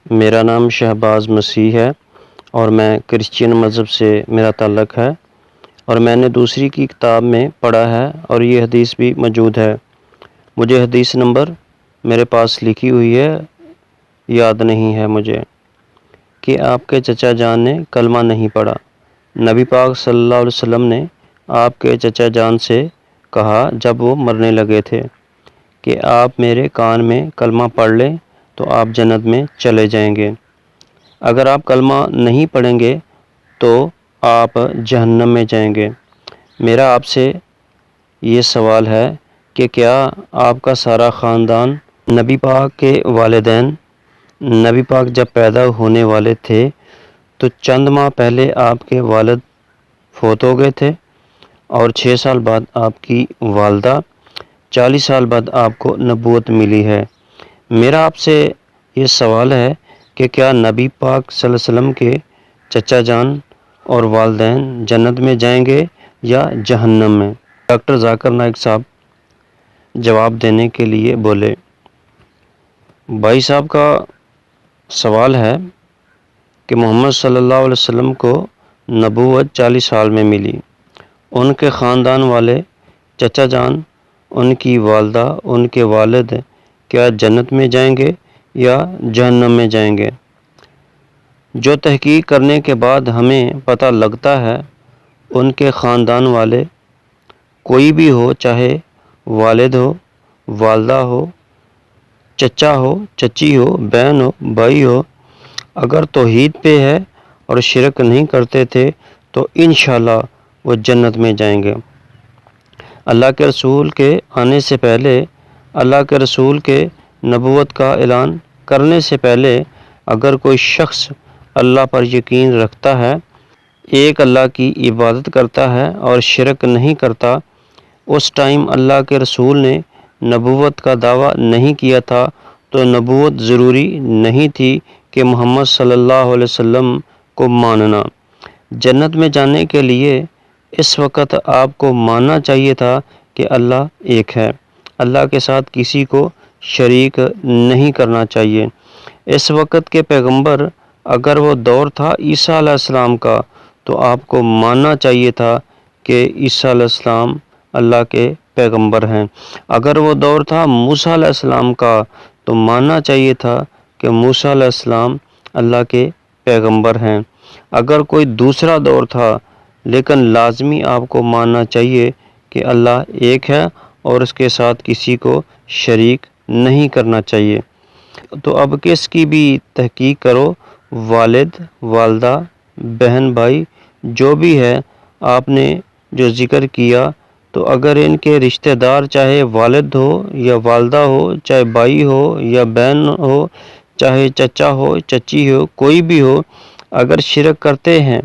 میرا نام شہباز مسیح ہے اور میں کرسچین مذہب سے میرا تعلق ہے، اور میں نے دوسری کی کتاب میں پڑھا ہے اور یہ حدیث بھی موجود ہے۔ مجھے حدیث نمبر میرے پاس لکھی ہوئی ہے، یاد نہیں ہے مجھے، کہ آپ کے چچا جان نے کلمہ نہیں پڑھا۔ نبی پاک صلی اللہ علیہ وسلم نے آپ کے چچا جان سے کہا جب وہ مرنے لگے تھے کہ آپ میرے کان میں کلمہ پڑھ لیں تو آپ جنت میں چلے جائیں گے، اگر آپ کلمہ نہیں پڑھیں گے تو آپ جہنم میں جائیں گے۔ میرا آپ سے یہ سوال ہے کہ کیا آپ کا سارا خاندان، نبی پاک کے والدین، نبی پاک جب پیدا ہونے والے تھے تو چند ماہ پہلے آپ کے والد فوت ہو گئے تھے، اور 6 سال بعد آپ کی والدہ، 40 سال بعد آپ کو نبوت ملی ہے۔ میرا آپ سے یہ سوال ہے کہ کیا نبی پاک صلی اللہ علیہ وسلم کے چچا جان اور والدین جنت میں جائیں گے یا جہنم میں؟ ڈاکٹر ذاکر نائک صاحب جواب دینے کے لیے بولے۔ بھائی صاحب کا سوال ہے کہ محمد صلی اللہ علیہ وسلم کو نبوت 40 سال میں ملی، ان کے خاندان والے، چچا جان، ان کی والدہ، ان کے والد کیا جنت میں جائیں گے یا جہنم میں جائیں گے؟ جو تحقیق کرنے کے بعد ہمیں پتہ لگتا ہے ان کے خاندان والے، کوئی بھی ہو، چاہے والد ہو، والدہ ہو، چچا ہو، چچی ہو، بہن ہو، بھائی ہو، اگر توحید پہ ہے اور شرک نہیں کرتے تھے تو انشاءاللہ وہ جنت میں جائیں گے۔ اللہ کے رسول کے آنے سے پہلے، اللہ کے رسول کے نبوت کا اعلان کرنے سے پہلے، اگر کوئی شخص اللہ پر یقین رکھتا ہے، ایک اللہ کی عبادت کرتا ہے اور شرک نہیں کرتا، اس ٹائم اللہ کے رسول نے نبوت کا دعویٰ نہیں کیا تھا تو نبوت ضروری نہیں تھی کہ محمد صلی اللہ علیہ وسلم کو ماننا۔ جنت میں جانے کے لیے اس وقت آپ کو ماننا چاہیے تھا کہ اللہ ایک ہے، اللہ کے ساتھ کسی کو شریک نہیں کرنا چاہیے۔ اس وقت کے پیغمبر، اگر وہ دور تھا عیسیٰ علیہ السلام کا، تو آپ کو ماننا چاہیے تھا کہ عیسیٰ علیہ السلام اللہ کے پیغمبر ہیں۔ اگر وہ دور تھا موسیٰ علیہ السلام کا، تو ماننا چاہیے تھا کہ موسیٰ علیہ السلام اللہ کے پیغمبر ہیں۔ اگر کوئی دوسرا دور تھا، لیکن لازمی آپ کو ماننا چاہیے کہ اللہ ایک ہے اور اس کے ساتھ کسی کو شریک نہیں کرنا چاہیے۔ تو اب کس کی بھی تحقیق کرو، والد، والدہ، بہن، بھائی، جو بھی ہے آپ نے جو ذکر کیا، تو اگر ان کے رشتہ دار، چاہے والد ہو یا والدہ ہو، چاہے بھائی ہو یا بہن ہو، چاہے چچا ہو، چچی ہو، کوئی بھی ہو، اگر شرک کرتے ہیں،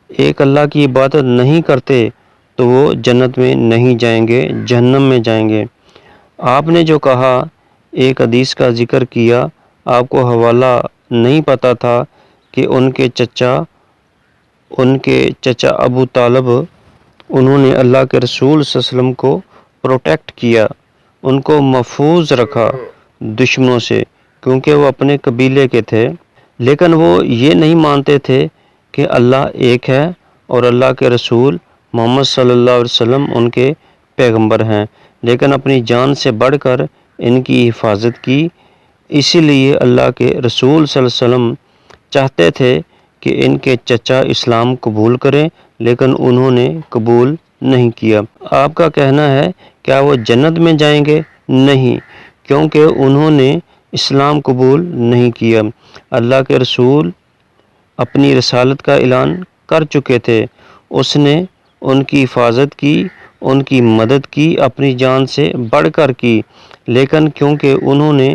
ایک اللہ کی عبادت نہیں کرتے، تو وہ جنت میں نہیں جائیں گے، جہنم میں جائیں گے۔ آپ نے جو کہا، ایک حدیث کا ذکر کیا، آپ کو حوالہ نہیں پتہ تھا کہ ان کے چچا ابو طالب، انہوں نے اللہ کے رسول صلی اللہ علیہ وسلم کو پروٹیکٹ کیا، ان کو محفوظ رکھا دشمنوں سے، کیونکہ وہ اپنے قبیلے کے تھے، لیکن وہ یہ نہیں مانتے تھے کہ اللہ ایک ہے اور اللہ کے رسول محمد صلی اللہ علیہ وسلم ان کے پیغمبر ہیں، لیکن اپنی جان سے بڑھ کر ان کی حفاظت کی۔ اسی لیے اللہ کے رسول صلی اللہ علیہ وسلم چاہتے تھے کہ ان کے چچا اسلام قبول کریں، لیکن انہوں نے قبول نہیں کیا۔ آپ کا کہنا ہے کیا وہ جنت میں جائیں گے؟ نہیں، کیونکہ انہوں نے اسلام قبول نہیں کیا۔ اللہ کے رسول اپنی رسالت کا اعلان کر چکے تھے، اس نے ان کی حفاظت کی، ان کی مدد کی، اپنی جان سے بڑھ کر کی، لیکن کیونکہ انہوں نے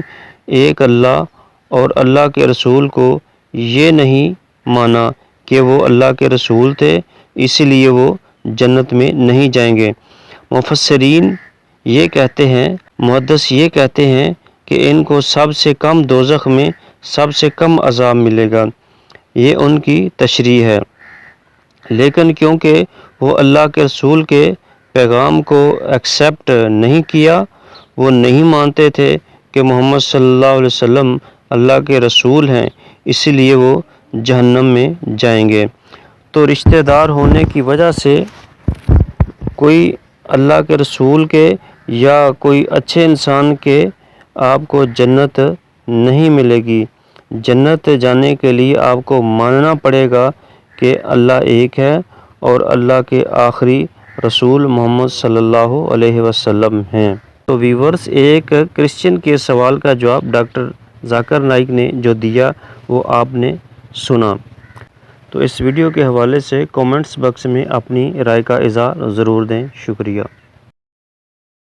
ایک اللہ اور اللہ کے رسول کو یہ نہیں مانا کہ وہ اللہ کے رسول تھے، اسی لیے وہ جنت میں نہیں جائیں گے۔ مفسرین یہ کہتے ہیں، محدث یہ کہتے ہیں کہ ان کو سب سے کم دوزخ میں سب سے کم عذاب ملے گا، یہ ان کی تشریح ہے، لیکن کیونکہ وہ اللہ کے رسول کے پیغام کو ایکسیپٹ نہیں کیا، وہ نہیں مانتے تھے کہ محمد صلی اللہ علیہ وسلم اللہ کے رسول ہیں، اسی لیے وہ جہنم میں جائیں گے۔ تو رشتہ دار ہونے کی وجہ سے کوئی اللہ کے رسول کے یا کوئی اچھے انسان کے آپ کو جنت نہیں ملے گی۔ جنت جانے کے لیے آپ کو ماننا پڑے گا کہ اللہ ایک ہے اور اللہ کے آخری رسول محمد صلی اللہ علیہ وسلم ہیں۔ تو ویورز، ایک کرسچن کے سوال کا جواب ڈاکٹر ذاکر نائک نے جو دیا وہ آپ نے سنا۔ تو اس ویڈیو کے حوالے سے کومنٹس باکس میں اپنی رائے کا اظہار ضرور دیں۔ شکریہ۔